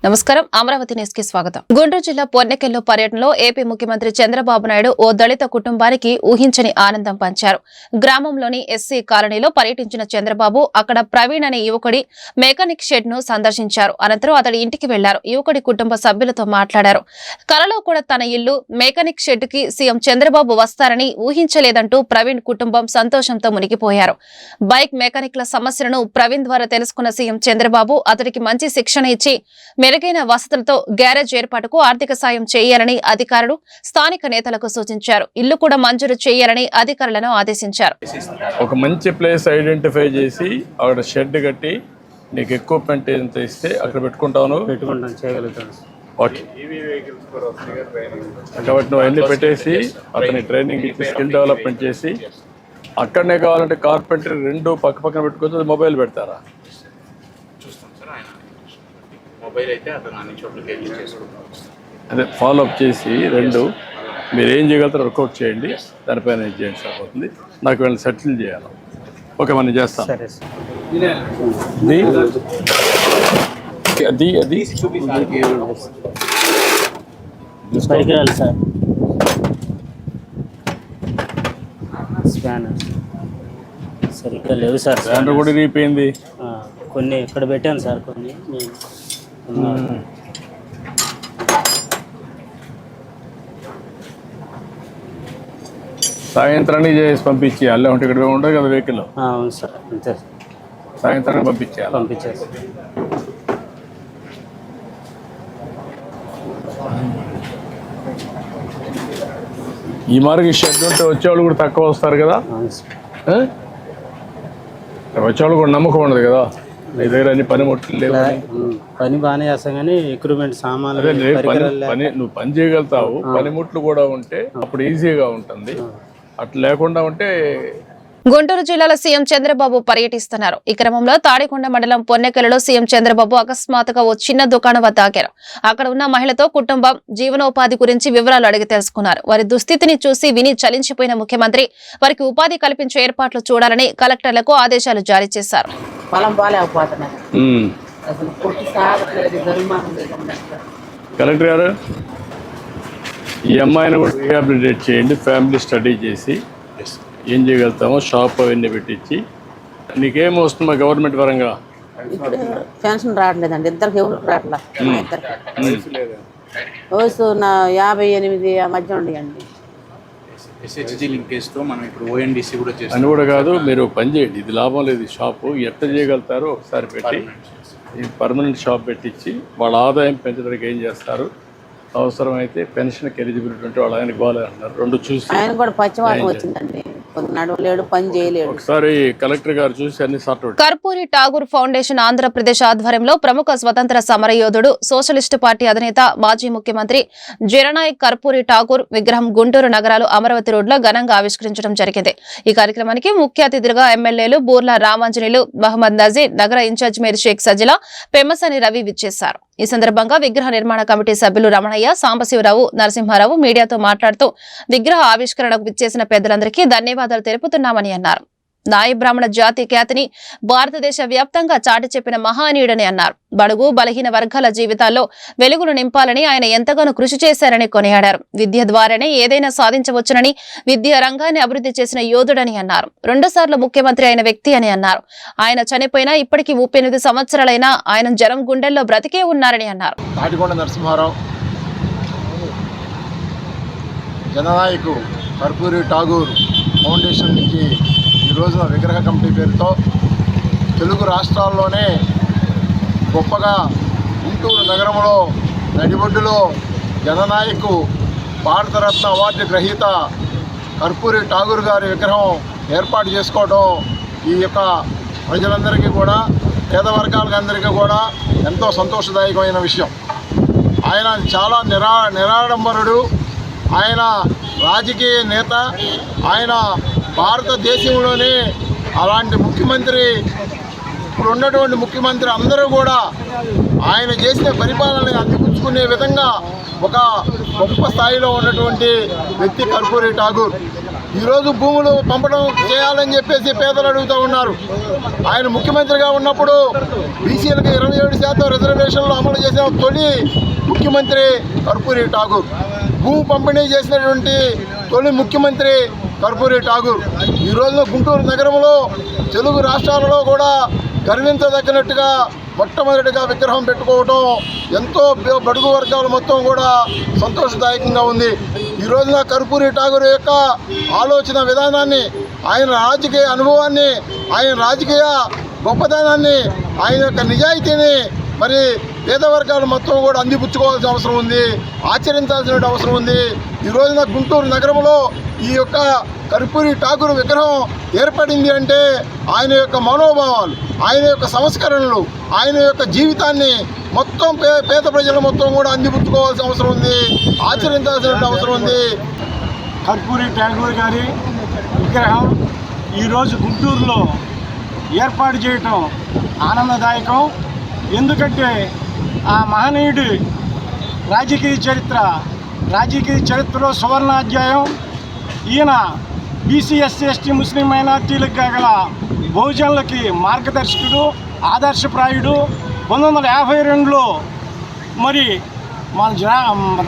నమస్కారం అమరావతి న్యూస్ కి స్వాగతం. గుంటూరు జిల్లా పొన్నెకెల్లో పర్యటనలో ఏపీ ముఖ్యమంత్రి చంద్రబాబు నాయుడు ఓ దళిత కుటుంబానికి ఊహించని ఆనందం పంచారు. గ్రామంలోని ఎస్సీ కాలనీలో పర్యటించిన చంద్రబాబు అక్కడ ప్రవీణ్ అనే యువకుడి మెకానిక్ షెడ్ ను సందర్శించారు. అనంతరం అతడి ఇంటికి వెళ్లారు. యువకుడి కుటుంబ సభ్యులతో మాట్లాడారు. కలలో కూడా తన ఇల్లు మెకానిక్ షెడ్ కి సీఎం చంద్రబాబు వస్తారని ఊహించలేదంటూ ప్రవీణ్ కుటుంబం సంతోషంతో మునిగిపోయారు. బైక్ మెకానిక్ల సమస్యలను ప్రవీణ్ ద్వారా తెలుసుకున్న సీఎం చంద్రబాబు అతడికి మంచి శిక్షణ ఇచ్చి మెరుగైన వసతులతో గ్యారేజ్ ఏర్పాటుకు ఆర్థిక సాయం చేయాలని అధికారులు స్థానిక నేతలకు సూచించారు. ఇల్లు కూడా మంజూరు చేయాలని అధికారులను ఆదేశించారు. ఒక మంచి ప్లేస్ ఐడెంటిఫై చేసి అక్కడ షెడ్ కట్టి నీకు ఎక్విప్మెంట్ ఎంత ఇస్తే అక్కడ పెట్టుకుంటాను ఓకే. కాబట్టి నువ్వు అన్ని పెట్టేసి అతని ట్రైనింగ్ ఇచ్చి స్కిల్ డెవలప్మెంట్ చేసి అక్కడనే కావాలంటే కార్పెంటర్ రెండు పక్క పక్కన పెట్టుకోవచ్చు. మొబైల్ పెడతారా? మొబైల్ అయితే అతను అన్ని చోట్లకి వెళ్ళి చేసుకుంటాం. అదే ఫాలోఅప్ చేసి రెండు మీరు ఏం చేయగలుగుతారో వర్కౌట్ చేయండి. దానిపైన ఏం చేయండి సరిపోతుంది. నాకు వీళ్ళని సెటిల్ చేయాలి. ఓకే మనం చేస్తాం. అది అది పరికరాలు సార్, స్పానర్ సరిగ్గా లేవు సార్. స్పానర్ కూడా రీపోయింది. కొన్ని ఇక్కడ పెట్టాను సార్, కొన్ని సాయంత్రాన్ని చేసి పంపించి అల్లే ఉంటే ఇక్కడ ఉంటుంది కదా వెహికల్. అవును సార్, అంతే సార్. సాయంత్రాన్ని పంపించారు. పంపించారు. ఈ మార్గం షెడ్ ఉంటే వచ్చేవాళ్ళు కూడా తక్కువ వస్తారు కదా. వచ్చేవాళ్ళు కూడా నమ్మకం ఉండదు కదా. నీ దగ్గర అన్ని పనిముట్లు లేవు. పని బాగానే చేస్తాం కానీ ఎక్విప్మెంట్ సామాన్లు నువ్వు పని చేయగలుగుతావు. పనిముట్లు కూడా ఉంటే అప్పుడు ఈజీగా ఉంటుంది. అట్లా లేకుండా ఉంటే. గుంటూరు జిల్లాలో సీఎం చంద్రబాబు పర్యటిస్తున్నారు. ఈ క్రమంలో తాడికొండ మండలం పొన్నెకెలలో సీఎం చంద్రబాబు అకస్మాత్తుగా ఓ చిన్న దుకాణం వద్ద ఆగారు. అక్కడ ఉన్న మహిళతో కుటుంబం జీవనోపాధి గురించి వివరాలు అడిగి తెలుసుకున్నారు. వారి దుస్థితిని చూసి విని చలించిపోయిన ముఖ్యమంత్రి వారికి ఉపాధి కల్పించే ఏర్పాట్లు చూడాలని కలెక్టర్లకు ఆదేశాలు జారీ చేశారు. కలెక్టర్ గారు ఈ అమ్మాయిని కూడా రీహాబిలిటేట్ చేయండి. ఫ్యామిలీ స్టడీ చేసి ఏం చేయగలుగుతామో షాప్ అవన్నీ పెట్టించి. నీకేం వస్తుందా గవర్నమెంట్ పరంగా? పెన్షన్ రావట్లేదండి, ఇద్దరికి ఎవరు రావట్లేదు. వయసు నా 58 మధ్య ఉండేయండి. ఎస్హెచ్జి లింకేజ్తో మనం ఇప్పుడు ఓఎన్డీసీ కూడా చేస్తాం. అని కూడా కాదు, మీరు పని చేయండి. ఇది లాభం లేదు. ఈ షాపు ఎట్లా చేయగలుగుతారో ఒకసారి పెట్టి పర్మనెంట్ షాప్ పెట్టించి వాళ్ళ ఆదాయం పెంచడానికి ఏం చేస్తారు. అవసరమైతే పెన్షన్కి ఎలిజిబిలిటీ ఉంటే వాళ్ళు ఆయనకి బాగాలేదంటున్నారు. రెండు చూసి ఆయన కూడా పచ్చివాతం వచ్చిందండి, నడవలేడు, పని చేయలేడు. ఒకసారి కలెక్టర్ గారు చూసి అన్ని sort out. Karpoori Thakur foundation Andhra Pradesh ఆధ్వర్యంలో ప్రముఖ స్వతంత్ర సమరయోధుడు సోషలిస్టు పార్టీ అధినేత మాజీ ముఖ్యమంత్రి జననాయక్ కర్పూరి ఠాగూర్ విగ్రహం గుంటూరు నగరాలు అమరావతి రోడ్లో ఘనంగా ఆవిష్కరించడం జరిగింది. ఈ కార్యక్రమానికి ముఖ్య అతిథులుగా ఎమ్మెల్యేలు బూర్ల రామాంజనేయులు, మహమ్మద్ నజీర్, నగర ఇన్ఛార్జ్ మేయర్ షేక్ సజిలా, పెమ్మసాని రవి విచ్చేశారు. ఈ సందర్భంగా విగ్రహ నిర్మాణ కమిటీ సభ్యులు రమణయ్య, సాంబశివరావు, నరసింహారావు మీడియాతో మాట్లాడుతూ విగ్రహ ఆవిష్కరణకు విచ్చేసిన పెద్దలందరికీ ధన్యవాదాలు తెలుపుతున్నామని అన్నారు. నాయ బ్రాహ్మణ జాతి ఖ్యాతిని భారతదేశ వ్యాప్తంగా చాటి చెప్పిన మహానీయుడని అన్నారు. బడుగు బలహీన వర్గాల జీవితాల్లో వెలుగులు నింపాలని ఆయన ఎంతగానో కృషి చేశారని కొనియాడారు. విద్య ద్వారానే ఏదైనా సాధించవచ్చునని, విద్యా రంగాన్ని అభివృద్ధి చేసిన యోధుడని అన్నారు. 2 సార్లు ముఖ్యమంత్రి అయిన వ్యక్తి అని అన్నారు. ఆయన చనిపోయినా ఇప్పటికీ 38 సంవత్సరాలైనా ఆయన జనం గుండెల్లో బ్రతికే ఉన్నారని అన్నారు. తాడికొండ నరసింహారావు, జననాయకు కర్పూరి ఠాగూర్ ఫౌండేషన్ నుంచి ఈ రోజున విగ్రహ కమిటీ పేరుతో తెలుగు రాష్ట్రాల్లోనే గొప్పగా గుంటూరు నగరంలో నడిబొడ్డులో జననాయకు భారతరత్న అవార్డు గ్రహీత కర్పూరి ఠాగూర్ గారి విగ్రహం ఏర్పాటు చేసుకోవడం ఈ యొక్క ప్రజలందరికీ కూడా, పేద వర్గాలందరికీ కూడా ఎంతో సంతోషదాయకమైన విషయం. ఆయన చాలా నిరాడంబరుడు. ఆయన రాజకీయ నేత. ఆయన భారతదేశంలోనే అలాంటి ముఖ్యమంత్రి, ఇప్పుడు ఉన్నటువంటి ముఖ్యమంత్రి అందరూ కూడా ఆయన చేసిన పరిపాలనని అందిపుచ్చుకునే విధంగా ఒక గొప్ప స్థాయిలో ఉన్నటువంటి వ్యక్తి కర్పూరి ఠాగూర్. ఈరోజు భూములు పంపడం చేయాలని చెప్పేసి పేదలు అడుగుతూ ఉన్నారు. ఆయన ముఖ్యమంత్రిగా ఉన్నప్పుడు బీసీలకు 27% రిజర్వేషన్లు అమలు చేసిన తొలి ముఖ్యమంత్రి కర్పూరి ఠాగూర్. భూమి పంపిణీ చేసినటువంటి తొలి ముఖ్యమంత్రి కర్పూరి ఠాగూర్. ఈ రోజున గుంటూరు నగరంలో తెలుగు రాష్ట్రాలలో కూడా గర్వించదగినట్టుగా మొట్టమొదటిగా విగ్రహం పెట్టుకోవడం ఎంతో బడుగు వర్గాలు మొత్తం కూడా సంతోషదాయకంగా ఉంది. ఈ రోజున కర్పూరి ఠాగూర్ యొక్క ఆలోచన విధానాన్ని, ఆయన రాజకీయ అనుభవాన్ని, ఆయన రాజకీయ గొప్పతనాన్ని, ఆయన యొక్క నిజాయితీని మరి పేద వర్గాలు మొత్తం కూడా అందిపుచ్చుకోవాల్సిన అవసరం ఉంది, ఆచరించాల్సిన అవసరం ఉంది. ఈ రోజున గుంటూరు నగరంలో ఈ యొక్క కర్పూరి ఠాగూర్ విగ్రహం ఏర్పడింది అంటే ఆయన యొక్క మనోభావాలు, ఆయన యొక్క సంస్కరణలు, ఆయన యొక్క జీవితాన్ని మొత్తం పేద ప్రజలు మొత్తం కూడా అందిపుచ్చుకోవాల్సిన అవసరం ఉంది, ఆచరించాల్సిన అవసరం ఉంది. కర్పూరి ఠాగూర్ గారి విగ్రహం ఈరోజు గుంటూరులో ఏర్పాటు చేయటం ఆనందదాయకం. ఎందుకంటే ఆ మహనీయుడి రాజకీయ చరిత్రలో సువర్ణాధ్యాయం. ఈయన బీసీ, ఎస్సీ, ఎస్టీ, ముస్లిం మైనార్టీలకు గల బహుజనులకి మార్గదర్శకుడు, ఆదర్శప్రాయుడు. 1952లో మరి మన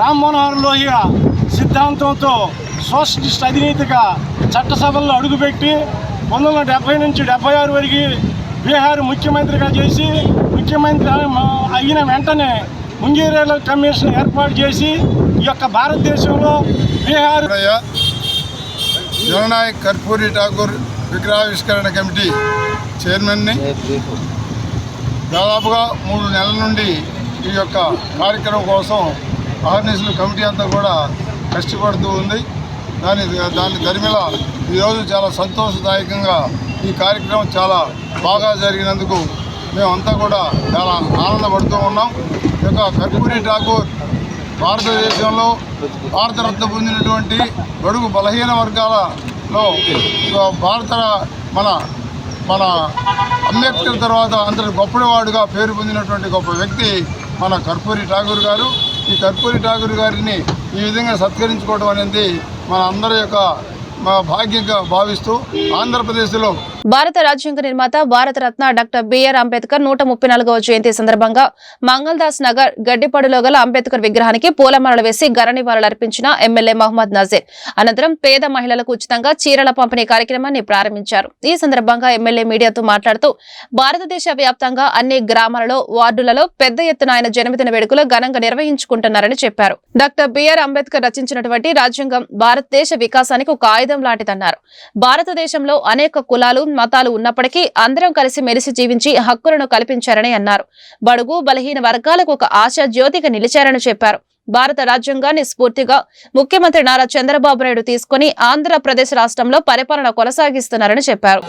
రామ్ మనోహర్ లోహియా సిద్ధాంతంతో సోషలిస్ట్ అధినేతగా చట్టసభల్లో అడుగుపెట్టి 1970 నుంచి 76 వరకు బీహార్ ముఖ్యమంత్రిగా చేసి, ముఖ్యమంత్రి అయిన వెంటనే ముంగేరియల కమిషన్ ఏర్పాటు చేసి ఈ యొక్క భారతదేశంలో బీహార్ జననాయక్ కర్పూరి ఠాగూర్ విగ్రహావిష్కరణ కమిటీ చైర్మన్ని. దాదాపుగా 3 నెలల నుండి ఈ యొక్క కార్యక్రమం కోసం ఆర్గనైజేషన్ కమిటీ అంతా కూడా కష్టపడుతూ ఉంది. దాని దరిమిల ఈరోజు చాలా సంతోషదాయకంగా ఈ కార్యక్రమం చాలా బాగా జరిగినందుకు మేమంతా కూడా చాలా ఆనందపడుతూ ఉన్నాం. ఈ యొక్క కర్పూరి ఠాగూర్ భారతదేశంలో భారతరత్న పొందినటువంటి బడుగు బలహీన వర్గాలలో మన అంబేద్కర్ తర్వాత అంతటి గొప్పవాడుగా పేరు పొందినటువంటి గొప్ప వ్యక్తి మన కర్పూరి ఠాగూర్ గారు. ఈ కర్పూరి ఠాగూర్ గారిని ఈ విధంగా సత్కరించుకోవడం అనేది మన అందరి యొక్క భాగ్యంగా భావిస్తూ ఆంధ్రప్రదేశ్లో భారత రాజ్యాంగ నిర్మాత భారతరత్న డాక్టర్ బిఆర్ అంబేద్కర్ 134వ జయంతి సందర్భంగా మంగళదాస్ నగర్ గడ్డిపడులో గల అంబేద్కర్ విగ్రహానికి పూలమాలలు వేసి ఘన నివాళులర్పించిన ఎమ్మెల్యే మహమ్మద్ నజీర్. అనంతరం పేద మహిళలకు ఉచితంగా చీరల పంపిణీ కార్యక్రమాన్ని ప్రారంభించారు. ఈ సందర్భంగా ఎమ్మెల్యే మీడియాతో మాట్లాడుతూ భారతదేశ వ్యాప్తంగా అన్ని గ్రామాలలో, వార్డులలో పెద్ద ఎత్తున ఆయన జన్మదిన వేడుకలు ఘనంగా నిర్వహించుకుంటున్నారని చెప్పారు. డాక్టర్ బిఆర్ అంబేద్కర్ రచించినటువంటి రాజ్యాంగం భారతదేశ వికాసానికి ఒక ఆయుధం లాంటిదన్నారు. భారతదేశంలో అనేక కులాలు, మతాలు ఉన్నప్పటికీ అందరం కలిసి మెలిసి జీవించి హక్కులను కల్పించారని అన్నారు. బడుగు బలహీన వర్గాలకు ఒక ఆశా జ్యోతిగా నిలిచారని చెప్పారు. భారత రాజ్యాంగాన్ని స్ఫూర్తిగా ముఖ్యమంత్రి నారా చంద్రబాబు నాయుడు తీసుకుని ఆంధ్రప్రదేశ్ రాష్ట్రంలో పరిపాలన కొనసాగిస్తున్నారని చెప్పారు.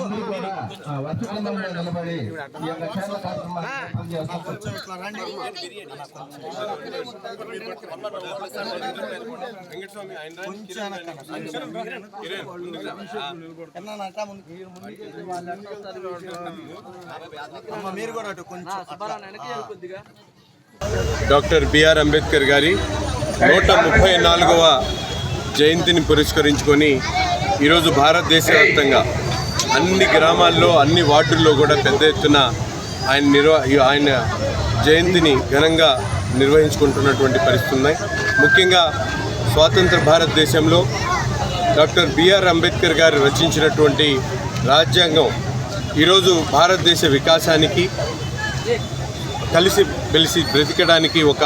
డాక్టర్ బిఆర్ అంబేద్కర్ గారి 134వ జయంతిని పురస్కరించుకొని ఈరోజు భారతదేశ వ్యాప్తంగా అన్ని గ్రామాల్లో, అన్ని వార్డుల్లో కూడా పెద్ద ఎత్తున ఆయన జయంతిని ఘనంగా నిర్వహించుకుంటున్నటువంటి పరిస్థితులు ఉన్నాయి. ముఖ్యంగా స్వాతంత్ర భారతదేశంలో డాక్టర్ బిఆర్ అంబేద్కర్ గారు రచించినటువంటి రాజ్యాంగం ఈరోజు భారతదేశ వికాసానికి, కలిసి మెలిసి బ్రతికడానికి ఒక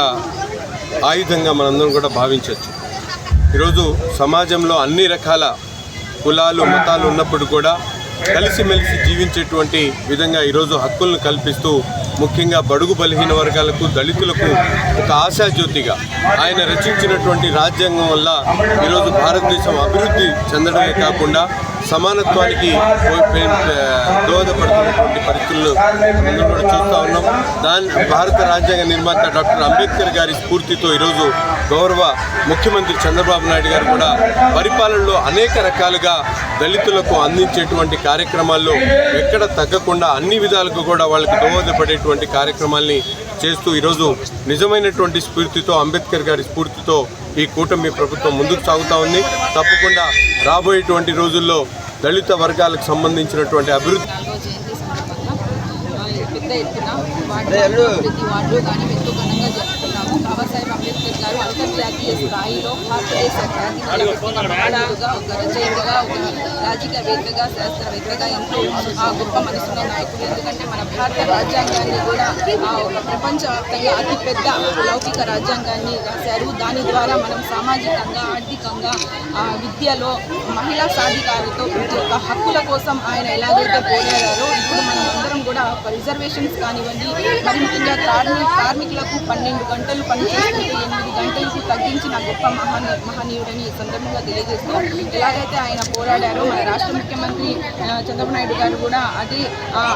ఆయుధంగా మనందరం కూడా భావించవచ్చు. ఈరోజు సమాజంలో అన్ని రకాల కులాలు, మతాలు ఉన్నప్పుడు కూడా కలిసిమెలిసి జీవించేటువంటి విధంగా ఈరోజు హక్కులను కల్పిస్తూ ముఖ్యంగా బడుగు బలహీన వర్గాలకు, దళితులకు ఒక ఆశాజ్యోతిగా ఆయన రచించినటువంటి రాజ్యాంగం వల్ల ఈరోజు భారతదేశం అభివృద్ధి చెందడమే కాకుండా సమానత్వానికి దోహదపడుతున్నటువంటి పరిస్థితులు ముందు కూడా చూస్తూ ఉన్నాం. భారత రాజ్యాంగ నిర్మాత డాక్టర్ అంబేద్కర్ గారి స్ఫూర్తితో ఈరోజు గౌరవ ముఖ్యమంత్రి చంద్రబాబు నాయుడు గారు కూడా పరిపాలనలో అనేక రకాలుగా దళితులకు అందించేటువంటి కార్యక్రమాల్లో ఎక్కడ తగ్గకుండా అన్ని విధాలకు కూడా వాళ్ళకి దోహదపడేటువంటి కార్యక్రమాల్ని చేస్తూ ఈరోజు నిజమైనటువంటి స్ఫూర్తితో, అంబేద్కర్ గారి స్ఫూర్తితో ఈ కూటమి ప్రభుత్వం ముందుకు సాగుతూ ఉంది. తప్పకుండా రాబోయేటువంటి రోజుల్లో దళిత వర్గాలకు సంబంధించినటువంటి అభివృద్ధి పెద్ద ఎత్తున ప్రతి వార్డులో కానీ ఎంతో ఘనంగా జరుపుకున్నాము. బాబాసాహెబ్ అంబేద్కర్ గారు అంతర్జాతీయ స్థాయిలో భారతదేశ ఖ్యాతిని మహానాడుగా, ఒక రచయితగా, ఒక రాజకీయవేత్తగా, శాస్త్రవేత్తగా ఎంతో గొప్ప మనసున్న నాయకుడు. ఎందుకంటే మన భారత రాజ్యాంగాన్ని కూడా ఒక ప్రపంచవ్యాప్తంగా అతిపెద్ద లౌకిక రాజ్యాంగాన్ని రాశారు. దాని ద్వారా మనం సామాజికంగా, ఆర్థికంగా, విద్యలో, మహిళా సాధికారతో ప్రతి ఒక్క హక్కుల కోసం ఆయన ఎలాగైతే పోరాడారో ఇప్పుడు మనం అందరం కూడా రిజర్వేషన్స్ కానివ్వండి, మరి ముఖ్యంగా కార్మికులకు 12 గంటలు పనిచేస్తుంటే 8 గంటలకు తగ్గించిన గొప్ప మహనీయుడని ఈ సందర్భంగా తెలియజేస్తూ, ఎలాగైతే ఆయన పోరాడారో మన రాష్ట్ర ముఖ్యమంత్రి చంద్రబాబు నాయుడు గారు కూడా అదే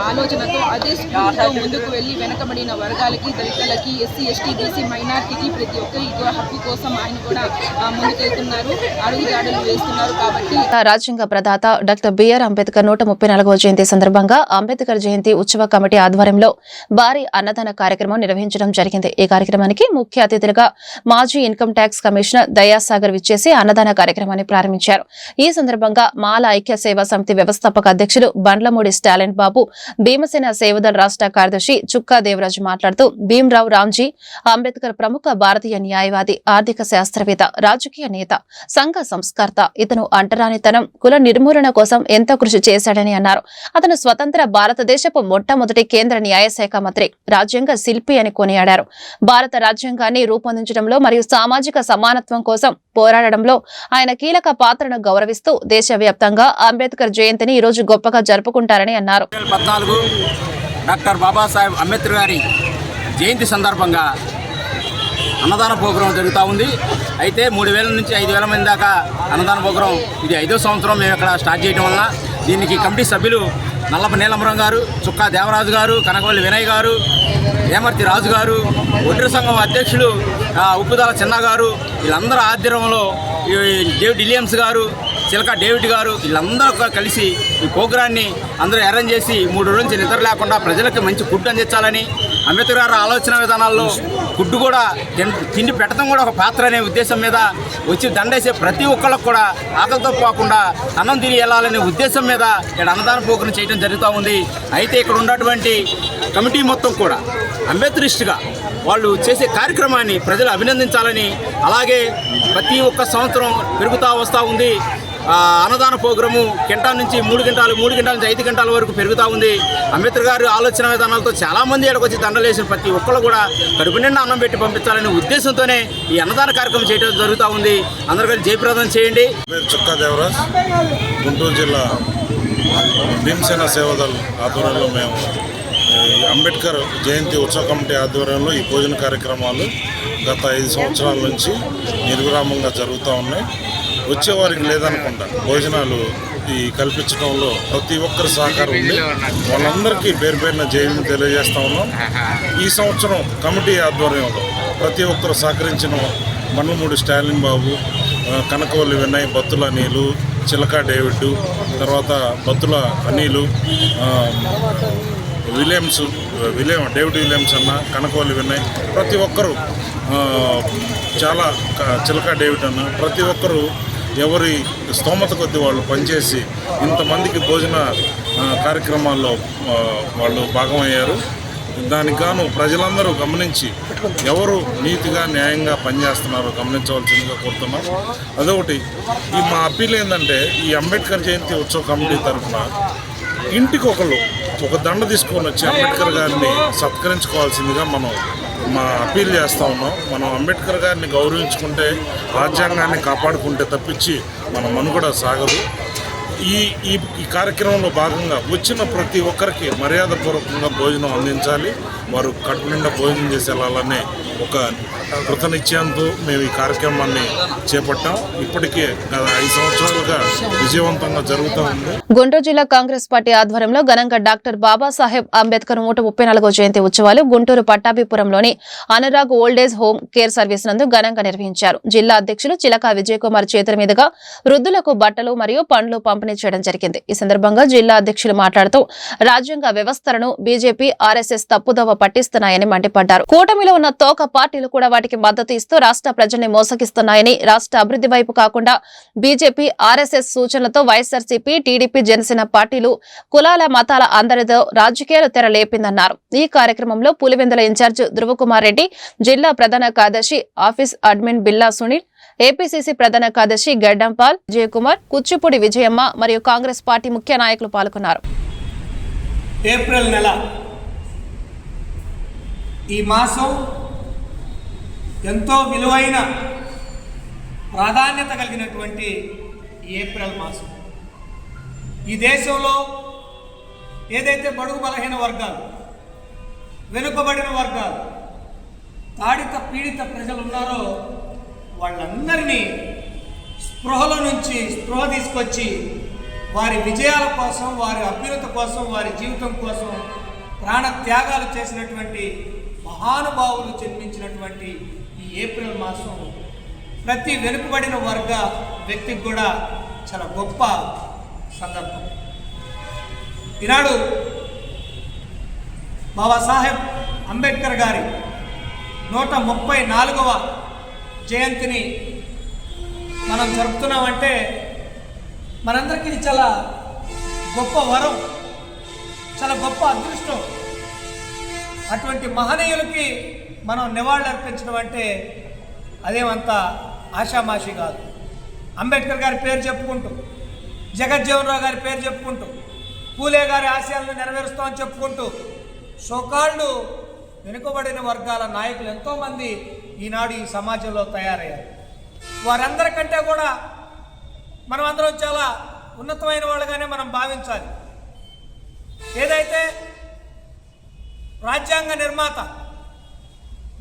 ఆలోచనతో, అదే స్ఫూర్తితో ముందుకు వెళ్ళి వెనకబడిన వర్గాలకి, దళితులకి, ఎస్సీ, ఎస్టీ, బీసీ, మైనార్టీకి ప్రతి ఒక్కరి హక్కు కోసం ఆయన కూడా ముందుకెళ్తున్నారు, అడుగుజాడలు వేస్తున్నారు. కాబట్టి రాజ్యాంగ ప్రదాత డాక్టర్ బిఆర్ అంబేద్కర్ 134వ జయంతి సందర్భంగా అంబేద్కర్ జయంతి ఉత్సవ కమిటీ ఆధ్వర్యంలో భారీ అన్నదాన కార్యక్రమం నిర్వహించడం జరిగింది. ఈ కార్యక్రమానికి ముఖ్య అతిథులుగా మాజీ ఇన్కమ్ ట్యాక్స్ కమిషనర్ దయాసాగర్ విచ్చేసి అన్నదాన కార్యక్రమాన్ని ప్రారంభించారు. ఈ సందర్భంగా మాల ఐక్య సేవా సమితి వ్యవస్థాపక అధ్యక్షుడు బండ్లమూడి స్టాలిన్ బాబు, భీమసేన సేవదళ రాష్ట్ర కార్యదర్శి చుక్కా దేవరాజు మాట్లాడుతూ, భీమ్రావ్ రామ్జీ అంబేద్కర్ ప్రముఖ భారతీయ న్యాయవాది, ఆర్థిక శాస్త్రవేత్త, రాజకీయ నేత, సంఘ సంస్కర్త. ఇతను అంటరానితనం, కుల నిర్మూలన కోసం ఎంతో కృషి చేశాడని అన్నారు. అతను స్వతంత్ర భారతదేశపు మొట్టమొదటి కేంద్ర న్యాయశాఖ మంత్రి, రాజ్యాంగ శిల్పి అని కొనియాడారు. భారత రాజ్యాంగాన్ని రూపొందించడంలో మరియు సామాజిక సమానత్వం కోసం పోరాడడంలో ఆయన కీలక పాత్రను గౌరవిస్తూ దేశవ్యాప్తంగా అంబేద్కర్ జయంతిని ఈ రోజు గొప్పగా జరుపుకుంటారని అన్నారు. 2014 డాక్టర్ బాబాసాహెబ్ అంబేద్కర్ గారి జయంతి సందర్భంగా అన్నదాన ప్రోగ్రాం జరుగుతూ ఉంది. అయితే 3000 నుంచి 5000 మంది దాకా అన్నదాన ప్రోగ్రాం ఇది 5వ సంవత్సరం మేము ఇక్కడ స్టార్ట్ చేయడం వల్ల దీనికి కమిటీ సభ్యులు నల్లప నీలమరం గారు, చుక్కా దేవరాజు గారు, కనకవల్లి వినయ్ గారు, ఏమర్తి రాజు గారు, ఒంటరి సంఘం అధ్యక్షులు ఉప్పుదాల చిన్న గారు, వీళ్ళందరూ ఆధ్వర్యంలో డేవిడ్ విలియమ్స్ గారు, చిలక డేవిడ్ గారు, వీళ్ళందరూ కలిసి ఈ ప్రోగ్రాన్ని అందరూ అరేంజ్ చేసి 3 రోజుల నుంచి నిద్ర లేకుండా ప్రజలకు మంచి ఫుడ్ అందించాలని, అంబేద్కర్ గారి ఆలోచన విధానాల్లో ఫుడ్ కూడా తిండి పెట్టడం కూడా ఒక పాత్ర అనే ఉద్దేశం మీద వచ్చి దండేసే ప్రతి ఒక్కళ్ళకు కూడా ఆకలితో పోకుండా అన్నం తిని వెళ్ళాలనే ఉద్దేశం మీద ఇక్కడ అన్నదాన ప్రోగ్రాం చేయడం జరుగుతూ ఉంది. అయితే ఇక్కడ ఉన్నటువంటి కమిటీ మొత్తం కూడా అంబేద్కరిస్ట్గా వాళ్ళు చేసే కార్యక్రమాన్ని ప్రజలు అభినందించాలని, అలాగే ప్రతి ఒక్క సంవత్సరం పెరుగుతూ వస్తూ ఉంది. అన్నదాన ప్రోగ్రాము గంట నుంచి 3 గంటలు, 3 గంటల నుంచి 5 గంటల వరకు పెరుగుతూ ఉంది. అంబేద్కర్ గారి ఆలోచన విధానాలతో చాలామంది ఇక్కడికి వచ్చి దండలేసిన ప్రతి ఒక్కళ్ళు కూడా కడుపు నిండా అన్నం పెట్టి పంపించాలనే ఉద్దేశంతోనే ఈ అన్నదాన కార్యక్రమం చేయడం జరుగుతూ ఉంది. అందరూ కలిసి జయప్రదం చేయండి. చుక్కా దేవరాజ్, గుంటూరు జిల్లా భీమసేన సేవదళ ఆధ్వర్యంలో మేము అంబేద్కర్ జయంతి ఉత్సవ కమిటీ ఆధ్వర్యంలో ఈ భోజన కార్యక్రమాలు గత 5 సంవత్సరాల నుంచి నిర్విరామంగా జరుగుతూ ఉన్నాయి. వచ్చేవారికి లేదనకుండా భోజనాలు కల్పించడంలో ప్రతి ఒక్కరి సహకారం ఉంది. వాళ్ళందరికీ పేరు పేరున జైలు తెలియజేస్తూ ఉన్నాం. ఈ సంవత్సరం కమిటీ ఆధ్వర్యంలో ప్రతి ఒక్కరు సహకరించిన బండ్లమూడి స్టాలిన్ బాబు, కనకవల్లి వినయ్, బత్తుల అనిలు, చిలక డేవిడ్, తర్వాత బత్తుల అనిలు, డేవిడ్ విలియమ్స్ అన్న, కనకవల్లి వినయ్, ప్రతి ఒక్కరు చాలా, చిలక డేవిడ్ అన్న, ప్రతి ఒక్కరు ఎవరి స్తోమత కొద్దీ వాళ్ళు పనిచేసి ఇంతమందికి భోజన కార్యక్రమాల్లో వాళ్ళు భాగమయ్యారు. దానికి గాను ప్రజలందరూ గమనించి ఎవరు నీతిగా న్యాయంగా పనిచేస్తున్నారో గమనించవలసిందిగా కోరుతున్నాం. అదొకటి. ఈ మా అప్పీల్ ఏంటంటే, ఈ అంబేద్కర్ జయంతి ఉత్సవ కమిటీ తరఫున ఇంటికి ఒక దండ తీసుకొని వచ్చి అంబేద్కర్ గారిని సత్కరించుకోవాల్సిందిగా మా అప్పీల్ చేస్తూ ఉన్నాం. మనం అంబేద్కర్ గారిని గౌరవించుకుంటే, రాజ్యాంగాన్ని కాపాడుకుంటే తప్పించి మన మనుగడ సాగదు. ఈ కార్యక్రమంలో భాగంగా వచ్చిన ప్రతి ఒక్కరికి మర్యాదపూర్వకంగా భోజనం అందించాలి. వారు కడుపు నిండా భోజనం చేసి వెళ్ళాలనే ఒక కృతనిశ్చయంతో మేము ఈ కార్యక్రమాన్ని చేపట్టాం. ఇప్పటికే గత 5 సంవత్సరాలుగా విజయవంతంగా జరుగుతూ ఉంది. గుంటూరు జిల్లా కాంగ్రెస్ పార్టీ ఆధ్వర్యంలో ఘనంగా డాక్టర్ బాబాసాహెబ్ అంబేద్కర్ 134వ జయంతి ఉత్సవాలు గుంటూరు పట్టాభిపురంలోని Anurag old age home care service నందు ఘనంగా నిర్వహించారు. జిల్లా అధ్యక్షులు చిలక విజయకుమార్ చేతుల మీదుగా వృద్ధులకు బట్టలు మరియు పండ్లు పంపిణీ పంపిణీ చేయడం జరిగింది. ఈ సందర్భంగా జిల్లా అధ్యక్షులు మాట్లాడుతూ రాజ్యాంగ వ్యవస్థలను బీజేపీ, ఆర్ఎస్ఎస్ తప్పుదోవ పట్టిస్తున్నాయని మండిపడ్డారు. కూటమిలో ఉన్న తోక పార్టీలు కూడా వాటికి మద్దతు ఇస్తూ రాష్ట్ర ప్రజల్ని మోసగిస్తున్నాయని, రాష్ట్ర అభివృద్ధి వైపు కాకుండా బీజేపీ, ఆర్ఎస్ఎస్ సూచనలతో వైఎస్ఆర్సీపీ, టీడీపీ, జనసేన పార్టీలు కులాల, మతాల అందరితో రాజకీయాలు తెరలేపిందన్నారు. ఈ కార్యక్రమంలో పులివెందుల ఇన్ఛార్జ్ ధృవకుమార్ రెడ్డి, జిల్లా ప్రధాన కార్యదర్శి ఆఫీస్ అడ్మిన్ బిల్లా సునీల్, ఏపీసీసీ ప్రధాన కార్యదర్శి గడ్డంపాల్ జయకుమార్, కుచ్చిపూడి విజయమ్మ మరియు కాంగ్రెస్ పార్టీ ముఖ్య నాయకులు పాల్గొన్నారు. ఏప్రిల్ నెల ఈ మాసం ఎంతో విలువైన ప్రాధాన్యత కలిగినటువంటి ఏప్రిల్ మాసం. ఈ దేశంలో ఏదైతే బడుగు బలహీన వర్గాలు, వెనుకబడిన వర్గాలు, తాడిత పీడిత ప్రజలు ఉన్నారో వాళ్ళందరినీ స్పృహల నుంచి స్పృహ తీసుకొచ్చి వారి విజయాల కోసం, వారి అభ్యున్నతి కోసం, వారి జీవితం కోసం ప్రాణ త్యాగాలు చేసినటువంటి మహానుభావులు జన్మించినటువంటి ఈ ఏప్రిల్ మాసం ప్రతి వెనుకబడిన వర్గ వ్యక్తికి కూడా చాలా గొప్ప సందర్భం. ఈనాడు బాబాసాహెబ్ అంబేద్కర్ గారి 134వ జయంతిని మనం జరుపుతున్నామంటే మనందరికీ ఇది చాలా గొప్ప వరం, చాలా గొప్ప అదృష్టం. అటువంటి మహనీయులకి మనం నివాళులు అర్పించడం అంటే అదేమంత ఆషామాషి కాదు. అంబేద్కర్ గారి పేరు చెప్పుకుంటూ, జగజ్జీవన్ రావు గారి పేరు చెప్పుకుంటూ, పూలే గారి ఆశయాలను నెరవేరుస్తామని చెప్పుకుంటూ సోకాళ్ళు వెనుకబడిన వర్గాల నాయకులు ఎంతోమంది ఈనాడు ఈ సమాజంలో తయారయ్యారు. వారందరికంటే కూడా మనం అందరం చాలా ఉన్నతమైన వాళ్ళుగానే మనం భావించాలి. ఏదైతే రాజ్యాంగ నిర్మాత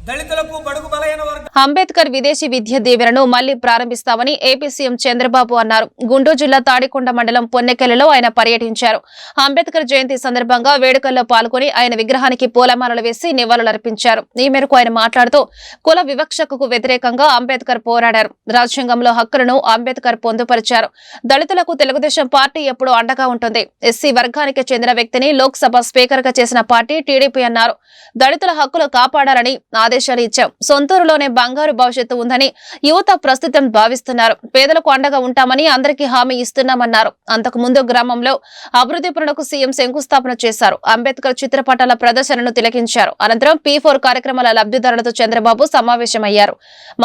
దళితులకు, బడుగు బలహీన వర్గ అంబేద్కర్ విదేశీ విద్య దీవెనను మళ్లీ ప్రారంభిస్తామని ఏపీ సీఎం చంద్రబాబు అన్నారు. గుంటూరు జిల్లా తాడికొండ మండలం పొన్నెకెలలో ఆయన పర్యటించారు. అంబేద్కర్ జయంతి సందర్భంగా వేడుకల్లో పాల్గొని ఆయన విగ్రహానికి పూలమాలలు వేసి నివాళులర్పించారు. ఈ మేరకు ఆయన మాట్లాడుతూ కుల వివక్షకు వ్యతిరేకంగా అంబేద్కర్ పోరాడారు. రాజ్యాంగంలో హక్కులను అంబేద్కర్ పొందుపరిచారు. దళితులకు తెలుగుదేశం పార్టీ ఎప్పుడూ అండగా ఉంటుంది. ఎస్సీ వర్గానికి చెందిన వ్యక్తిని లోక్సభ స్పీకర్ గా చేసిన పార్టీ టీడీపీ అన్నారు. దళితుల హక్కులు కాపాడాలని ఆదేశాలు ఇచ్చాం. సొంతూరులోనే బంగారు భవిష్యత్తు ఉందని యువత ప్రస్తుతం భావిస్తున్నారు. పేదలకు అండగా ఉంటామని అందరికీ హామీ ఇస్తున్నామన్నారు. అంతకు ముందు గ్రామంలో అభివృద్ధి పనులకు సీఎం శంకుస్థాపన చేశారు. అంబేద్కర్ చిత్రపటాల ప్రదర్శనను తిలకించారు. అనంతరం P4 కార్యక్రమాల లబ్ధిదారులతో చంద్రబాబు సమావేశమయ్యారు.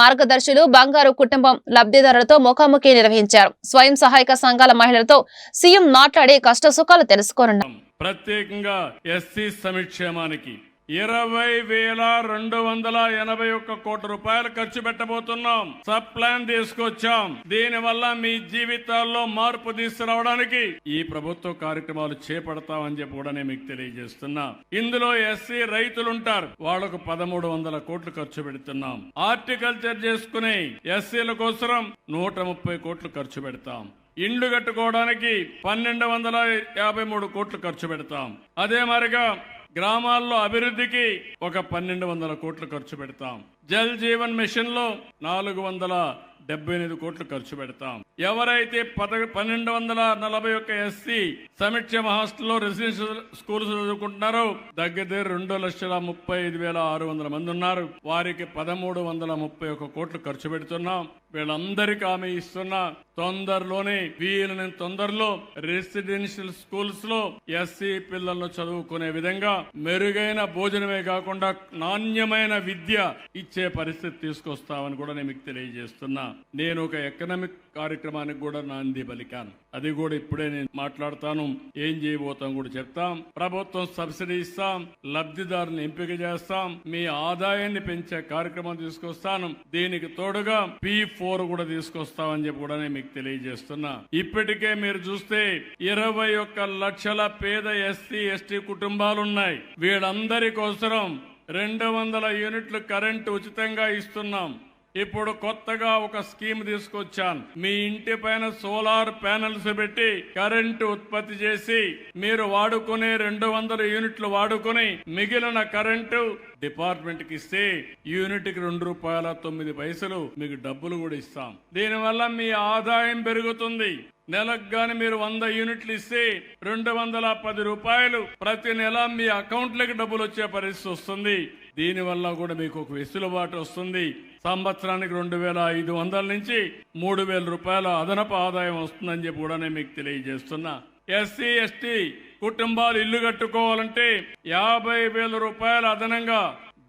మార్గదర్శులు బంగారు కుటుంబం లబ్ధిదారులతో ముఖాముఖి నిర్వహించారు. స్వయం సహాయక సంఘాల మహిళలతో సీఎం మాట్లాడి కష్టసుఖాలు తెలుసుకోనున్నారు. ప్రత్యేకంగా ఎస్సీ సంక్షేమానికి 20,281 కోట్ల రూపాయలు ఖర్చు పెట్టబోతున్నాం. సబ్ ప్లాన్ తీసుకొచ్చాం. దీనివల్ల మీ జీవితాల్లో మార్పు తీసుకురావడానికి ఈ ప్రభుత్వ కార్యక్రమాలు చేపడతామని చెప్పి కూడా నేను మీకు తెలియజేస్తున్నా. ఇందులో ఎస్సీ రైతులుంటారు, వాళ్లకు 1,300 కోట్లు ఖర్చు పెడుతున్నాం. హార్టికల్చర్ చేసుకునే ఎస్సీల కోసం 130 కోట్లు ఖర్చు పెడతాం. ఇండ్లు కట్టుకోవడానికి 1,253 కోట్లు ఖర్చు పెడతాం. అదే మరిగా గ్రామాల్లో అభివృద్ధికి ఒక 1,200 కోట్లు ఖర్చు పెడతాం. జల్ జీవన్ మిషన్ లో 478 కోట్లు ఖర్చు పెడతాం. ఎవరైతే 1,241 ఎస్సీ సంక్షేమ హాస్టల్లో రెసిడెన్షియల్ స్కూల్స్ చదువుకుంటున్నారో దగ్గర 2,35,600 మంది ఉన్నారు. వారికి 1,331 కోట్లు ఖర్చు పెడుతున్నాం. వీళ్ళందరికీ హామీ ఇస్తున్నా, తొందరలోనే వీళ్ళని తొందరలో రెసిడెన్షియల్ స్కూల్స్ లో ఎస్సీ పిల్లలను చదువుకునే విధంగా మెరుగైన భోజనమే కాకుండా నాణ్యమైన విద్య ఇచ్చే పరిస్థితి తీసుకొస్తామని కూడా నేను మీకు తెలియజేస్తున్నా. నేను ఒక ఎకనామిక్ కార్యక్రమానికి కూడా నాంది పలికాను. అది కూడా ఇప్పుడే నేను మాట్లాడతాను. ఏం చేయబోతాం కూడా చెప్తాం. ప్రభుత్వం సబ్సిడీ ఇస్తాం, లబ్ధిదారుని ఎంపిక చేస్తాం, మీ ఆదాయాన్ని పెంచే కార్యక్రమం తీసుకొస్తాను. దీనికి తోడుగా P4 కూడా తీసుకొస్తామని చెప్పి కూడా నేను మీకు తెలియజేస్తున్నా. ఇప్పటికే మీరు చూస్తే 21 లక్షల పేద ఎస్సీ ఎస్టీ కుటుంబాలున్నాయి. వీళ్ళందరి కోసం 200 యూనిట్లు కరెంటు ఉచితంగా ఇస్తున్నాం. ఇప్పుడు కొత్తగా ఒక స్కీమ్ తీసుకొచ్చాను. మీ ఇంటి పైన సోలార్ ప్యానెల్స్ పెట్టి కరెంటు ఉత్పత్తి చేసి మీరు వాడుకునే 200 యూనిట్లు వాడుకుని మిగిలిన కరెంటు డిపార్ట్మెంట్ కి ఇస్తే యూనిట్ కి ₹2.09 మీకు డబ్బులు కూడా ఇస్తాం. దీనివల్ల మీ ఆదాయం పెరుగుతుంది. నెలకు గాని మీరు 100 యూనిట్లు ఇస్తే 210 రూపాయలు ప్రతి నెల మీ అకౌంట్లకు డబ్బులు వచ్చే పరిస్థితి వస్తుంది. దీనివల్ల కూడా మీకు ఒక వెసులుబాటు వస్తుంది. సంవత్సరానికి 2500 నుంచి 3000 రూపాయల అదనపు ఆదాయం వస్తుందని చెప్పి కూడా నేను మీకు తెలియజేస్తున్నా. ఎస్సీ ఎస్టీ కుటుంబాలు ఇల్లు కట్టుకోవాలంటే 50,000 రూపాయలు అదనంగా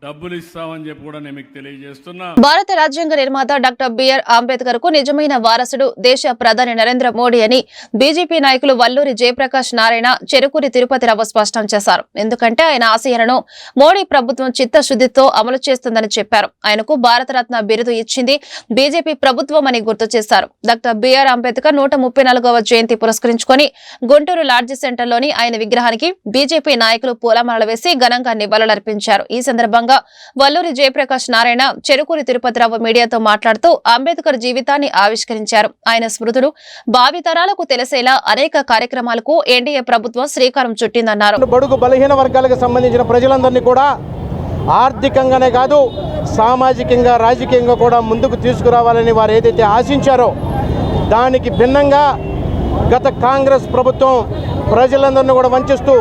డబ్బులు ఇస్తామని చెప్పి కూడా నేను మీకు తెలియజేస్తున్నా. భారత రాజ్యాంగ నిర్మాత డాక్టర్ బిఆర్ అంబేద్కర్ కు నిజమైన వారసుడు దేశ ప్రధాని నరేంద్ర మోడీ అని బీజేపీ నాయకులు వల్లూరి జయప్రకాష్ నారాయణ, చెరుకూరి తిరుపతిరావు స్పష్టం చేశారు. ఎందుకంటే ఆయన ఆశయాలను మోడీ ప్రభుత్వం చిత్తశుద్ధితో అమలు చేస్తుందని చెప్పారు. ఆయనకు భారతరత్న బిరుదు ఇచ్చింది బీజేపీ ప్రభుత్వం అని గుర్తు చేశారు. డాక్టర్ బిఆర్ అంబేద్కర్ 134వ జయంతి పురస్కరించుకొని గుంటూరు లాడ్జి సెంటర్లోని ఆయన విగ్రహానికి బీజేపీ నాయకులు పూలమాలలు వేసి ఘనంగా నివాళులర్పించారు. ఈ సందర్భంగా వల్లూరి జయప్రకాష్ నారాయణ, చెరుకూరి తిరుపతిరావు మీడియాతో మాట్లాడుతూ అంబేద్కర్ జీవితాన్ని ఆవిష్కరించారు. ఆయన స్మృతులు భావితరాలకు తెలిసేలా అనేక కార్యక్రమాలకు ఎన్డీఏ ప్రభుత్వం శ్రీకారం చుట్టిందన్నారు. బడుగు బలహీన వర్గాలకు సంబంధించిన ప్రజలందరినీ కూడా ఆర్థికంగానే కాదు సామాజికంగా రాజకీయంగా కూడా ముందుకు తీసుకురావాలని వారు ఏదైతే ఆశించారో దానికి భిన్నంగా గత కాంగ్రెస్ ప్రభుత్వం ప్రజలందరినీ కూడా వంచిస్తూ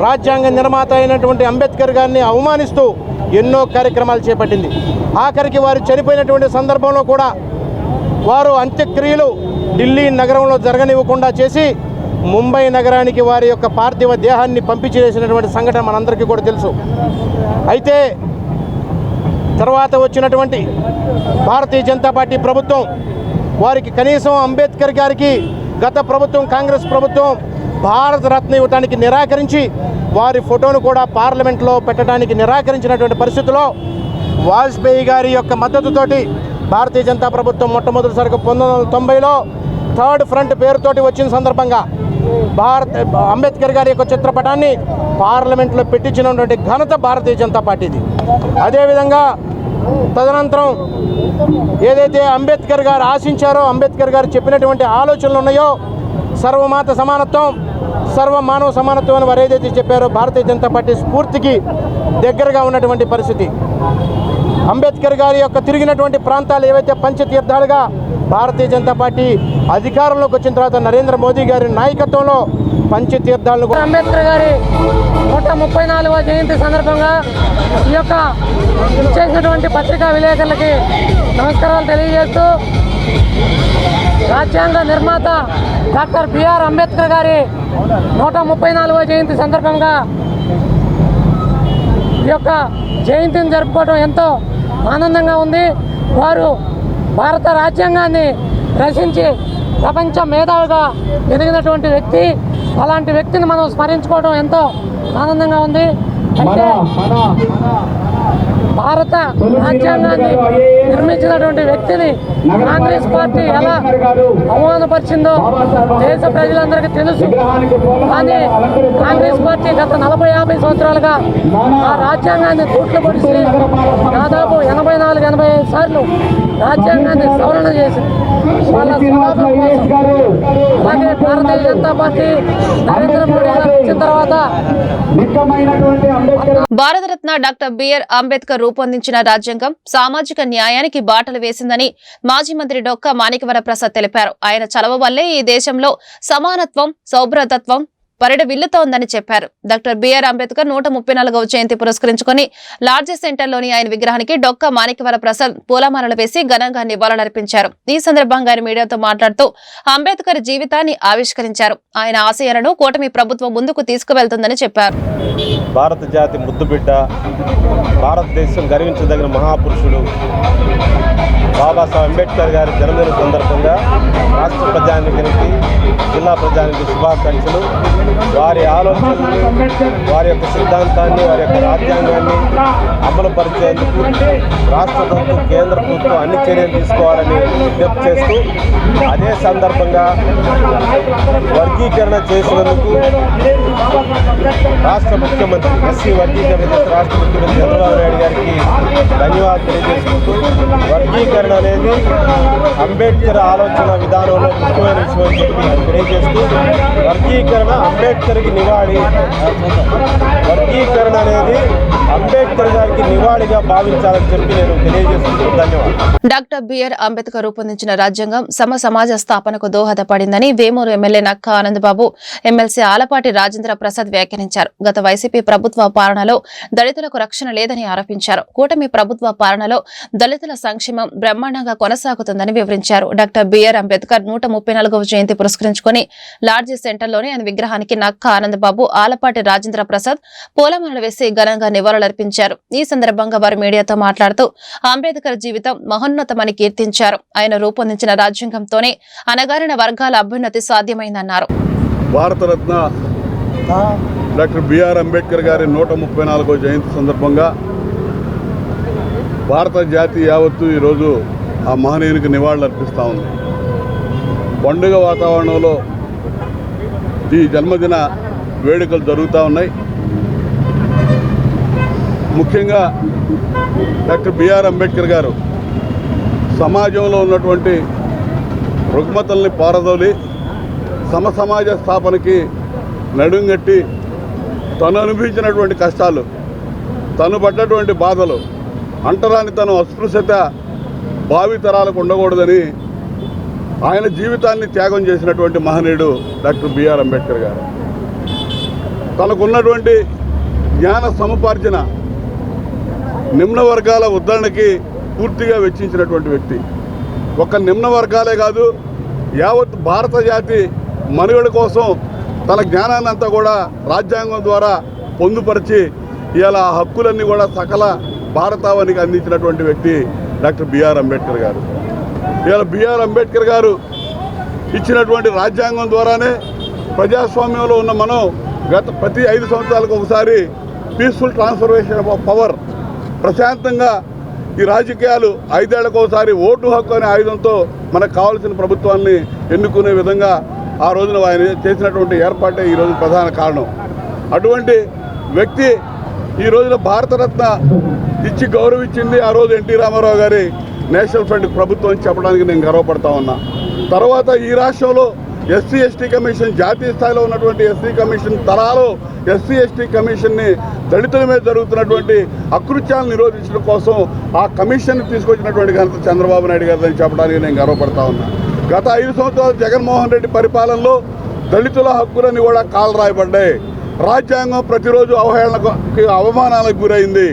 రాజ్యాంగ నిర్మాత అయినటువంటి అంబేద్కర్ గారిని అవమానిస్తూ ఎన్నో కార్యక్రమాలు చేపట్టింది. ఆఖరికి వారు చనిపోయినటువంటి సందర్భంలో కూడా వారు అంత్యక్రియలు ఢిల్లీ నగరంలో జరగనివ్వకుండా చేసి ముంబై నగరానికి వారి యొక్క పార్థివ దేహాన్ని పంపించేసినటువంటి సంఘటన మనందరికీ కూడా తెలుసు. అయితే తర్వాత వచ్చినటువంటి భారతీయ జనతా పార్టీ ప్రభుత్వం వారికి కనీసం అంబేద్కర్ గారికి గత ప్రభుత్వం కాంగ్రెస్ ప్రభుత్వం భారతరత్న ఇవ్వడానికి నిరాకరించి వారి ఫోటోను కూడా పార్లమెంట్లో పెట్టడానికి నిరాకరించినటువంటి పరిస్థితుల్లో వాజ్పేయి గారి యొక్క మద్దతుతోటి భారతీయ జనతా ప్రభుత్వం మొట్టమొదటిసారిగా 1990లో థర్డ్ ఫ్రంట్ పేరుతోటి వచ్చిన సందర్భంగా అంబేద్కర్ గారి యొక్క చిత్రపటాన్ని పార్లమెంట్లో పెట్టించినటువంటి ఘనత భారతీయ జనతా పార్టీది. అదేవిధంగా తదనంతరం ఏదైతే అంబేద్కర్ గారు ఆశించారో అంబేద్కర్ గారు చెప్పినటువంటి ఆలోచనలు ఉన్నాయో సర్వమాత సమానత్వం, సర్వ మానవ సమానత్వం అని వారు ఏదైతే చెప్పారో భారతీయ జనతా పార్టీ స్ఫూర్తికి దగ్గరగా ఉన్నటువంటి పరిస్థితి. అంబేద్కర్ గారి యొక్క తిరిగినటువంటి ప్రాంతాలు ఏవైతే పంచతీర్థాలుగా భారతీయ జనతా పార్టీ అధికారంలోకి వచ్చిన తర్వాత నరేంద్ర మోదీ గారి నాయకత్వంలో పంచతీర్థాలను అంబేద్కర్ గారి 134వ జయంతి సందర్భంగా ఈ యొక్క చేసినటువంటి పత్రికా విలేకరులకి నమస్కారాలు తెలియజేస్తూ రాజ్యాంగ నిర్మాత డాక్టర్ బిఆర్ అంబేద్కర్ గారి 134వ జయంతి సందర్భంగా ఈ యొక్క జయంతిని జరుపుకోవడం ఎంతో ఆనందంగా ఉంది. వారు భారత రాజ్యాంగాన్ని రచించి ప్రపంచ మేధావిగా ఎదిగినటువంటి వ్యక్తి. అలాంటి వ్యక్తిని మనం స్మరించుకోవడం ఎంతో ఆనందంగా ఉంది. అయితే భారత రాజ్యాంగాన్ని నిర్మించినటువంటి వ్యక్తిని కాంగ్రెస్ పార్టీ ఎలా అవమానపరిచిందో దేశ ప్రజలందరికీ తెలుసు. కానీ కాంగ్రెస్ పార్టీ గత 40-50 సంవత్సరాలుగా ఆ రాజ్యాంగాన్ని తూట్లు పొడిచి దాదాపు 84-85 సార్లు రాజ్యాంగాన్ని సవరణ చేసింది. వాళ్ళ స్వలాభం కోసం. అలాగే భారతీయ జనతా పార్టీ నరేంద్ర మోడీ గారు వచ్చిన తర్వాత భారతరత్న డాక్టర్ బిఆర్ అంబేద్కర్ రూపొందించిన రాజ్యాంగం సామాజిక న్యాయానికి బాటలు వేసిందని మాజీ మంత్రి డొక్కా మాణిక్యవర ప్రసాద్ తెలిపారు. ఆయన చలవ వల్లే ఈ దేశంలో సమానత్వం, సౌభ్రతత్వం పరిడవిల్లుతోందని చెప్పారు. డాక్టర్ బిఆర్ అంబేద్కర్ 134వ జయంతి పురస్కరించుకుని లాడ్జి సెంటర్లోని ఆయన విగ్రహానికి డొక్కా మాణిక్యవర ప్రసాద్ పూలమాలలు వేసి ఘనంగా నివాళులర్పించారు. ఈ సందర్భంగా ఆయన మీడియాతో మాట్లాడుతూ అంబేద్కర్ జీవితాన్ని ఆవిష్కరించారు. ఆయన ఆశయాలను కూటమి ప్రభుత్వం ముందుకు తీసుకువెళ్తుందని చెప్పారు. భారత జాతి ముద్దుబిడ్డ, భారతదేశం గర్వించదగిన మహాపురుషుడు బాబాసాహెబ్ అంబేద్కర్ గారి జన్మదిన సందర్భంగా రాష్ట్ర ప్రజానికానికి, జిల్లా ప్రజానికి శుభాకాంక్షలు. వారి ఆలోచనలు, వారి యొక్క సిద్ధాంతాన్ని, వారి యొక్క రాజ్యాంగాన్ని అమలు పరిచేందుకు రాష్ట్ర ప్రభుత్వం, కేంద్ర ప్రభుత్వం అన్ని చర్యలు తీసుకోవాలని విజ్ఞప్తి చేస్తూ, అదే సందర్భంగా వర్గీకరణ చేసినందుకు రాష్ట్ర ముఖ్యమంత్రి ఎస్సీ వర్గీకరణ రాష్ట్ర ముఖ్యమంత్రి చంద్రబాబు నాయుడు గారికి ధన్యవాదాలు తెలియజేసుకుంటూ, వర్గీకరణ అనేది అంబేద్కర్ ఆలోచన విధానంలో ముఖ్యమైన విషయం అని చెప్పి తెలియజేస్తూ, వర్గీకరణ అంబేద్కర్కి నివాళి. వర్గీకరణ అనేది అంబేద్కర్ గారికి నివాళిగా భావించాలని చెప్పి నేను తెలియజేస్తున్నాను. ధన్యవాదాలు. డాక్టర్ బిఆర్ అంబేద్కర్ రూపొందించిన రాజ్యాంగం సమాజ స్థాపనకు దోహదపడిందని వేమూరు ఎమ్మెల్యే నక్కా ఆనందబాబు, ఎమ్మెల్సీ ఆలపాటి రాజేంద్ర ప్రసాద్ వ్యాఖ్యానించారు. గత వైసీపీ ప్రభుత్వ పాలనలో దళితులకు రక్షణ లేదని ఆరోపించారు. కూటమి ప్రభుత్వ పాలనలో దళితుల సంక్షేమం బ్రహ్మాండంగా కొనసాగుతుందని వివరించారు. డాక్టర్ బిఆర్ అంబేద్కర్ 134వ జయంతి పురస్కరించుకుని లాడ్జీ సెంటర్లోని ఆయన విగ్రహానికి నక్కా ఆనందబాబు, ఆలపాటి రాజేంద్ర ప్రసాద్ పూలమాలలు వేసి ఘనంగా నివాళులర్పించారు. ఈ సందర్భంగా వారు మీడియాతో మాట్లాడుతూ అంబేద్కర్ జీవితం మహోన్నతమని కీర్తించారు. ఆయన రూపొందించిన రాజ్యాంగంతోనే అణగారిన వర్గాల అభ్యున్నతి సాధ్యమైందన్నారు. భారతరత్న డాక్టర్ బిఆర్ అంబేద్కర్ గారి 134వ జయంతి సందర్భంగా భారత జాతి యావత్తు ఈరోజు ఆ మహనీయునికి నివాళులు అర్పిస్తూ ఉంది. పండుగ వాతావరణంలో ఈ జన్మదిన వేడుకలు జరుగుతూ ఉన్నాయి. ముఖ్యంగా డాక్టర్ బిఆర్ అంబేద్కర్ గారు సమాజంలో ఉన్నటువంటి రుగ్మతల్ని పారదోలి సమాజ స్థాపనకి నడుంగట్టి తను అనుభవించినటువంటి కష్టాలు, తను పడ్డటువంటి బాధలు, అంటరానితనం, అస్పృశ్యత భావితరాలకు ఉండకూడదని ఆయన జీవితాన్ని త్యాగం చేసినటువంటి మహనీయుడు డాక్టర్ బిఆర్ అంబేద్కర్ గారు. తనకున్నటువంటి జ్ఞాన సముపార్జన నిమ్న వర్గాల ఉద్ధరణకి పూర్తిగా వెచ్చించినటువంటి వ్యక్తి. ఒక నిమ్న వర్గాలే కాదు, యావత్ భారత జాతి మనుగడ కోసం తన జ్ఞానాన్ని అంతా కూడా రాజ్యాంగం ద్వారా పొందుపరిచి ఇలా హక్కులన్నీ కూడా సకల భారతావనికి అందించినటువంటి వ్యక్తి డాక్టర్ బిఆర్ అంబేద్కర్ గారు. ఇవాళ బిఆర్ అంబేద్కర్ గారు ఇచ్చినటువంటి రాజ్యాంగం ద్వారానే ప్రజాస్వామ్యంలో ఉన్న మనం ప్రతి 5 సంవత్సరాలకు ఒకసారి పీస్ఫుల్ ట్రాన్స్ఫర్మేషన్ ఆఫ్ పవర్, ప్రశాంతంగా ఈ రాజకీయాలు 5 ఏళ్లకు ఒకసారి ఓటు హక్కు అనే ఆయుధంతో మనకు కావాల్సిన ప్రభుత్వాన్ని ఎన్నుకునే విధంగా ఆ రోజున ఆయన చేసినటువంటి ఏర్పాటే ఈరోజు ప్రధాన కారణం. అటువంటి వ్యక్తి ఈ రోజున భారతరత్న ఇచ్చి గౌరవించింది ఆ రోజు ఎన్టీ రామారావు గారి నేషనల్ ఫ్రంట్ ప్రభుత్వం చెప్పడానికి నేను గర్వపడతా ఉన్నా. తర్వాత ఈ రాష్ట్రంలో ఎస్సీ ఎస్టీ కమిషన్, జాతీయ స్థాయిలో ఉన్నటువంటి ఎస్సీ కమిషన్ తరాలో ఎస్సీ ఎస్టీ కమిషన్ని దళితుల మీద జరుగుతున్నటువంటి అకృత్యాలను నిరోధించడం కోసం ఆ కమిషన్ని తీసుకొచ్చినటువంటి ఘనత చంద్రబాబు నాయుడు గారిని చెప్పడానికి నేను గర్వపడతా ఉన్నా. గత 5 సంవత్సరాలు జగన్మోహన్ రెడ్డి పరిపాలనలో దళితుల హక్కులన్నీ కూడా కాలరాయబడ్డాయి. రాజ్యాంగం ప్రతిరోజు అవహేళనకు, అవమానాలకు గురైంది.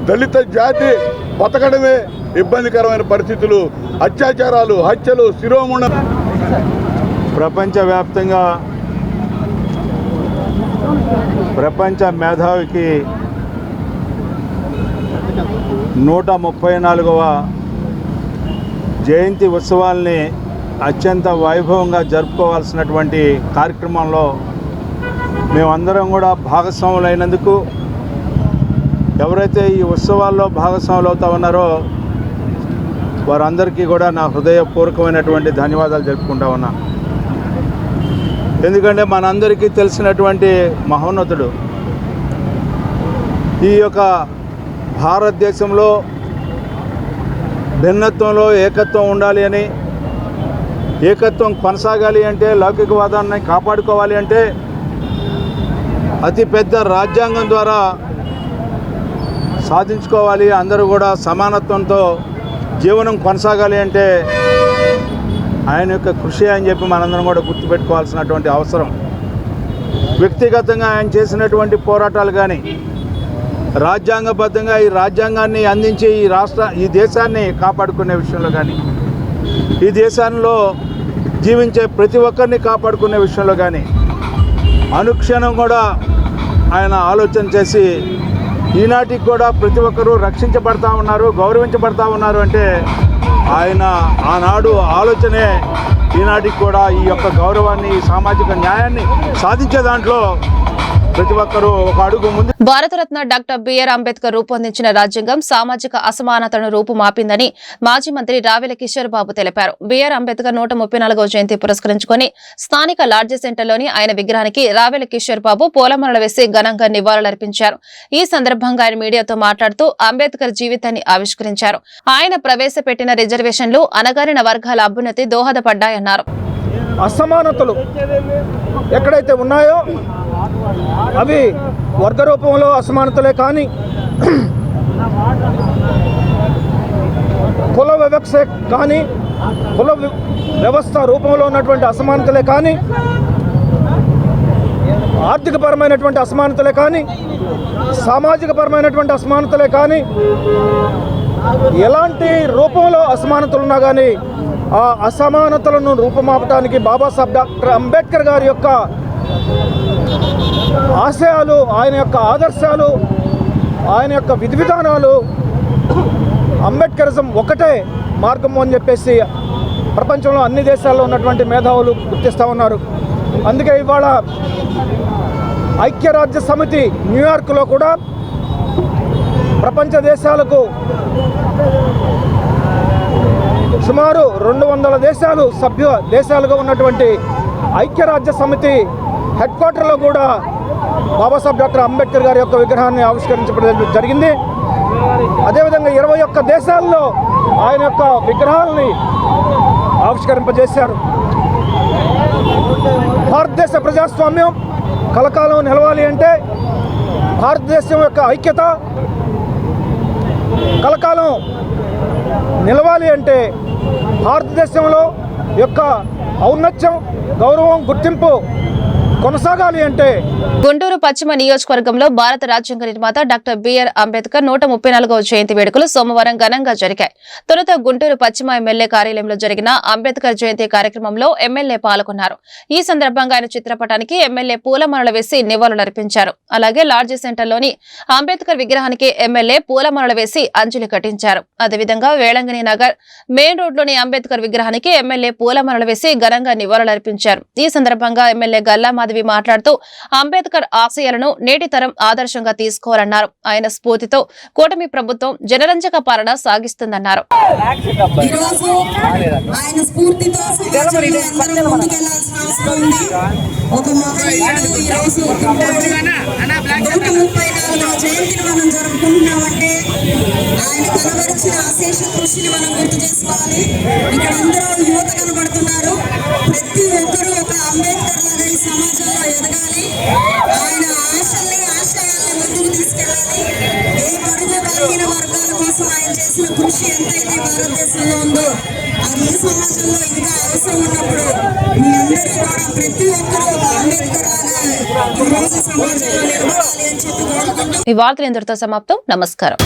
దళిత జాతి బతకడమే ఇబ్బందికరమైన పరిస్థితులు, అత్యాచారాలు, హత్యలు, శిరోముండ. ప్రపంచవ్యాప్తంగా ప్రపంచ మేధావికి 134వ జయంతి ఉత్సవాల్ని అత్యంత వైభవంగా జరుపుకోవాల్సినటువంటి కార్యక్రమంలో మేమందరం కూడా భాగస్వాములైనందుకు, ఎవరైతే ఈ ఉత్సవాల్లో భాగస్వాములు అవుతా ఉన్నారో వారందరికీ కూడా నా హృదయపూర్వకమైనటువంటి ధన్యవాదాలు జరుపుకుంటా ఉన్నా. ఎందుకంటే మనందరికీ తెలిసినటువంటి మహోన్నతుడు ఈ యొక్క భారతదేశంలో భిన్నత్వంలో ఏకత్వం ఉండాలి అని, ఏకత్వం కొనసాగాలి అంటే, లౌకికవాదాన్ని కాపాడుకోవాలి అంటే అతిపెద్ద రాజ్యాంగం ద్వారా సాధించుకోవాలి, అందరూ కూడా సమానత్వంతో జీవనం కొనసాగాలి అంటే ఆయన యొక్క కృషి అని చెప్పి మనందరం కూడా గుర్తుపెట్టుకోవాల్సినటువంటి అవసరం. వ్యక్తిగతంగా ఆయన చేసినటువంటి పోరాటాలు కానీ, రాజ్యాంగబద్ధంగా ఈ రాజ్యాంగాన్ని అందించి ఈ దేశాన్ని కాపాడుకునే విషయంలో కానీ, ఈ దేశంలో జీవించే ప్రతి ఒక్కరిని కాపాడుకునే విషయంలో కానీ అనుక్షణం కూడా ఆయన ఆలోచన చేసి ఈనాటికి కూడా ప్రతి ఒక్కరూ రక్షించబడతా ఉన్నారు, గౌరవించబడతా ఉన్నారు అంటే ఆయన ఆనాడు ఆలోచనే ఈనాటికి కూడా ఈ యొక్క గౌరవాన్ని, సామాజిక న్యాయాన్ని సాధించే దాంట్లో ప్రతి ఒక్కరూ ఒక అడుగు ముందు. భారతరత్న డాక్టర్ బిఆర్ అంబేద్కర్ రూపొందించిన రాజ్యాంగం సామాజిక అసమానతను రూపుమాపిందని మాజీ మంత్రి రావెల కిషోర్ బాబు తెలిపారు. బిఆర్ అంబేద్కర్ 134వ జయంతి పురస్కరించుకుని స్థానిక లాడ్జీ సెంటర్లోని ఆయన విగ్రహానికి రావెల కిషోర్ బాబు పూలమాలలు వేసి ఘనంగా నివాళులర్పించారు. ఈ సందర్భంగా ఆయన మీడియాతో మాట్లాడుతూ అంబేద్కర్ జీవితాన్ని ఆవిష్కరించారు. ఆయన ప్రవేశపెట్టిన రిజర్వేషన్లు అణగారిన వర్గాల అభ్యున్నతి దోహదపడ్డాయన్నారు. అసమానతలు ఎక్కడైతే ఉన్నాయో అవి వర్గ రూపంలో అసమానతలే కానీ కుల వివక్ష కానీ, కుల వ్యవస్థ రూపంలో ఉన్నటువంటి అసమానతలే కానీ, ఆర్థికపరమైనటువంటి అసమానతలే కానీ, సామాజికపరమైనటువంటి అసమానతలే కానీ, ఎలాంటి రూపంలో అసమానతలు ఉన్నా కానీ ఆ అసమానతలను రూపుమాపటానికి బాబాసాహెబ్ డాక్టర్ అంబేద్కర్ గారి యొక్క ఆశయాలు, ఆయన యొక్క ఆదర్శాలు, ఆయన యొక్క విధి విధానాలు, అంబేద్కరిజం ఒకటే మార్గం అని చెప్పేసి ప్రపంచంలో అన్ని దేశాల్లో ఉన్నటువంటి మేధావులు గుర్తిస్తూ ఉన్నారు. అందుకే ఇవాళ ఐక్యరాజ్య సమితి న్యూయార్క్లో కూడా ప్రపంచ దేశాలకు సుమారు 200 దేశాలు సభ్య దేశాలుగా ఉన్నటువంటి ఐక్యరాజ్య సమితి హెడ్ క్వార్టర్లో కూడా బాబాసాహెబ్ డాక్టర్ అంబేద్కర్ గారి యొక్క విగ్రహాన్ని ఆవిష్కరించడం జరిగింది. అదేవిధంగా 21 దేశాల్లో ఆయన యొక్క విగ్రహాలని ఆవిష్కరింపజేశారు. భారతదేశ ప్రజాస్వామ్యం కలకాలం నిలవాలి అంటే, భారతదేశం యొక్క ఐక్యత కలకాలం నిలవాలి అంటే, భారతదేశంలో యొక్క ఔన్నత్యం, గౌరవం, గుర్తింపు కొనసాగాలి అంటే గుంటూరు పశ్చిమ నియోజకవర్గంలో భారత రాజ్యాంగ నిర్మాత డాక్టర్ బిఆర్ అంబేద్కర్ 134వ జయంతి వేడుకలు సోమవారం ఘనంగా జరిగాయి. తొలుత గుంటూరు పశ్చిమ ఎమ్మెల్యే కార్యాలయంలో జరిగిన అంబేద్కర్ జయంతి కార్యక్రమంలో ఎమ్మెల్యే పాల్గొన్నారు. ఈ సందర్భంగా ఆయన చిత్రపటానికి ఎమ్మెల్యే పూలమాలలు వేసి నివాళులర్పించారు. అలాగే లాడ్జీ సెంటర్లోని అంబేద్కర్ విగ్రహానికి ఎమ్మెల్యే పూలమాలలు వేసి అంజలి ఘటించారు. అదేవిధంగా వేళంగిణి నగర్ మెయిన్ రోడ్లోని అంబేద్కర్ విగ్రహానికి ఎమ్మెల్యే పూలమాలలు వేసి ఘనంగా నివాళులర్పించారు. ఈ సందర్భంగా ఎమ్మెల్యే గల్లామాధవి మాట్లాడుతూ అంబేద్కర్ ఆశయాలను నేటి తరం ఆదర్శంగా తీసుకోవాలన్నారు. ఆయన స్ఫూర్తితో కూటమి ప్రభుత్వం జనరంజక పాలన సాగిస్తుందన్నారు. ప్రతి ఒక్కరూ ఒక అంబేద్కర్ లాగా ఈ సమాజంలో ఎదగాలి. ఆయన ఆశల్ని, ఆశయాల్ని ముందుకు తీసుకెళ్ళాలి. ఏ బడుగు బలహీన వర్గాల కోసం ఆయన చేసిన కృషి ఎంతైతే భారతదేశంలో ఉందో అది ఈ సమాజంలో ఇంకా అవసరం ఉన్నప్పుడు మీ అందరూ కూడా ప్రతి ఒక్కరూ ఒక అంబేద్కర్ లాగా ఈరోజు సమాజంలో నిలబడాలి అని చెప్పి కోరుకుంటూ ఈ వార్తలు ఇంతటితో సమాప్తం. నమస్కారం.